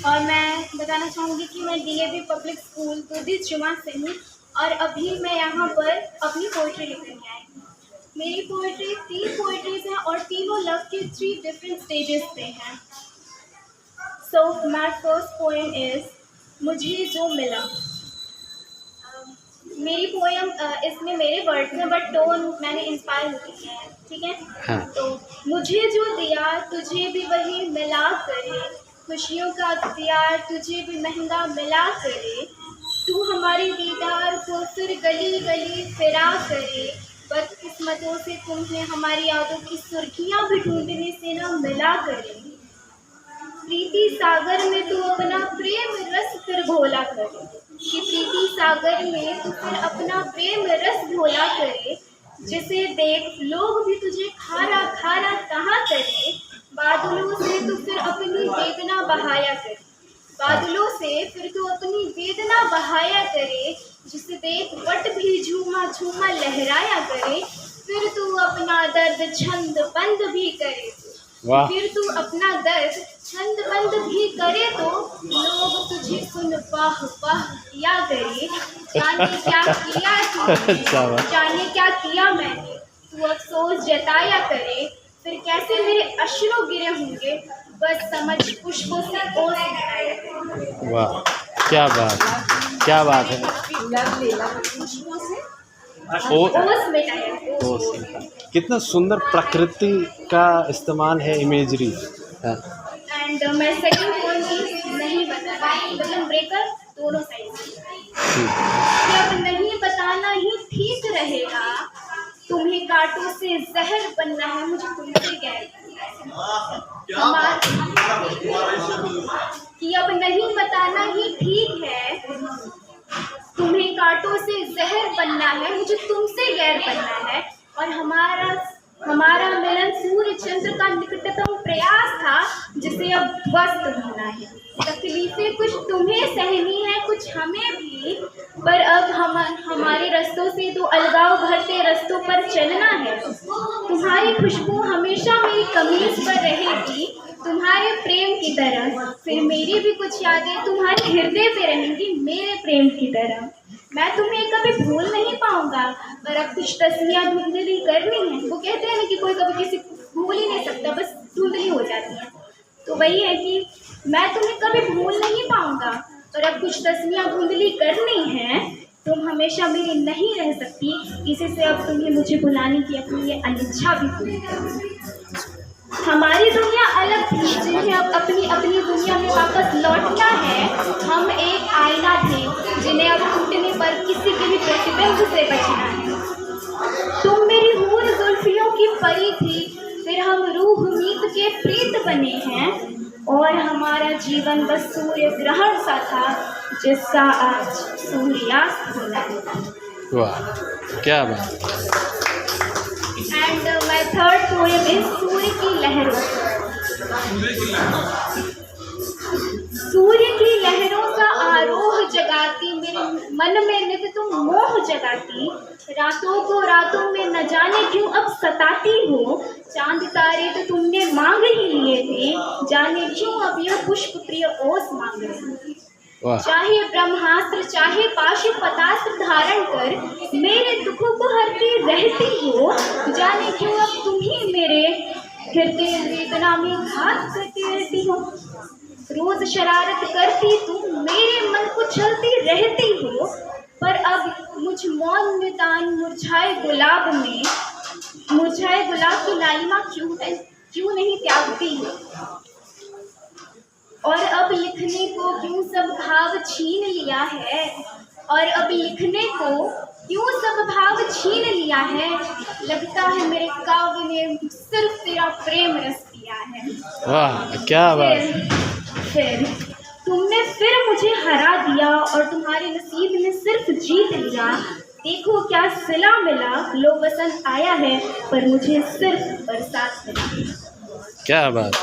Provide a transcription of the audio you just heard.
और मैं बताना चाहूँगी कि मैं डीएवी पब्लिक स्कूल दुर्दित जुमा से हूँ और अभी मैं यहाँ पर अपनी पोइट्री लिखने आई हूँ। मेरी पोइट्री 3 पोइट्रीज हैं और तीनों लव के 3 डिफरेंट स्टेजेस पे हैं। So my first poem is मुझे जो मिला। मेरी पोएम इसमें मेरे वर्ड्स हैं बट टोन मैंने इंस्पायर होती है, ठीक है। हाँ। तो मुझे जो दिया तुझे भी वही मिला करे, खुशियों का अख्तियार तुझे भी महंगा मिला करे, तू हमारे दीदार को फिर गली गली फिरा करे, बदकिस्मतों से तुम्हें हमारी यादों की सुर्खियाँ भी ढूंढने से ना मिला करे, प्रीति सागर में तू अपना प्रेम रस फिर घोला करे, कि प्रीति सागर में तू फिर अपना प्रेम रस घोला करे, जिसे देख लोग भी तुझे खारा खारा कहा करे, बादलों से तू फिर अपनी वेदना बहाया करे, बादलों से फिर तू अपनी वेदना बहाया करे, जिसे देख वट भी झूमा झूमा लहराया करे, फिर तू अपना दर्द छंद बंद भी करे, फिर तू अपना दर्द छंद बंद भी करे तो लोग तुझे सुन वाह वाह किया करे, जाने क्या किया तूने, जाने क्या किया मैंने, तू अफसोस जताया करे, फिर कैसे मेरे अश्रू गिरे होंगे, बस समझ पुष्पों से ओस मिटाया करे। वाह, क्या बात है। पुष्पों से ओस मिटाया। कितना सुंदर प्रकृति का इस्तेमाल है, इमेजरी। एंड मैं सेकंड पोएम नहीं बताना, मतलब ब्रेकर दोनों साइड से, अब नहीं बताना ही ठीक रहेगा, तुम्हें कांटों से जहर बनना है, मुझे तुमसे गैर कि अब नहीं बताना ही ठीक है, तुम्हें कांटों से जहर बनना है, मुझे तुमसे गैर बनना है, और हमारा मिलन सूर्य चंद्र का निकटतम प्रयास था, जिसे अब ध्वस्त होना है, तकलीफें कुछ तुम्हें सहनी है कुछ हमें भी, पर अब हमारे रास्तों से तो अलगाव भरते रास्तों पर चलना है, तुम्हारी खुशबू हमेशा मेरी कमीज पर रहेगी, तुम्हारे प्रेम की तरह, फिर मेरी भी कुछ यादें तुम्हारे हृदय पे रहेंगी मेरे प्रेम की तरह, मैं तुम्हें कभी भूल नहीं पाऊंगा, पर अब कुछ तस्वीरें धुंधली करनी है, वो कहते हैं ना कि कोई कभी किसी को भूल ही नहीं सकता, बस धुंधली हो जाती है, तो वही है कि मैं तुम्हें कभी भूल नहीं पाऊंगा, पर अब कुछ तस्वीरें धुंधली करनी है, तुम हमेशा मेरी नहीं रह सकती, इसी से अब तुम्हें मुझे भुलाने की अपनी ये अनिच्छा भी पूरी करनी। हमारी दुनिया अलग थी, जिन्हें अब अपनी अपनी दुनिया में वापस लौटना है, हम एक आईना थे जिन्हें अब टूटने पर किसी के भी प्रतिबिंब से बचना है, तुम मेरी हूर जुल्फियों की परी थी, फिर हम रूह मीत के प्रीत बने हैं, और हमारा जीवन बस सूर्य ग्रहण सा था, जिसका आज सूर्यास्त होना है। वाह, क्या बात। And my third poem is सूर्य की लहरों। सूर्य की लहरों का आरोह जगाती, मेरे मन में नित तुम मोह जगाती, रातों को रातों में न जाने क्यों अब सताती हो, चांद तारे तो तुमने मांग ही लिए थे, जाने क्यों अब यह पुष्प प्रिय ओस मांग रहे, चाहे ब्रह्मास्त्र चाहे पाशुपतास्त्र धारण कर मेरे दुखों को हरती रहती हो, जाने क्यों अब तुम ही मेरे हृदय वेदना में घात करती रहती हो, रोज शरारत करती तुम मेरे मन को छलती रहती हो, पर अब मुझ मौन में तान मुरझाए गुलाब की लालिमा क्यों नहीं त्यागती हो, और अब लिखने को क्यों सब भाव छीन लिया है, और अब लिखने को क्यों सब भाव छीन लिया है, लगता है मेरे काव्य ने सिर्फ तेरा प्रेम रस पिया है। वाह, क्या बात। फिर तुमने फिर मुझे हरा दिया, और तुम्हारे नसीब ने सिर्फ जीत लिया, देखो क्या सिला मिला, लो बसंत आया है पर मुझे सिर्फ बरसात मिला। क्या बात।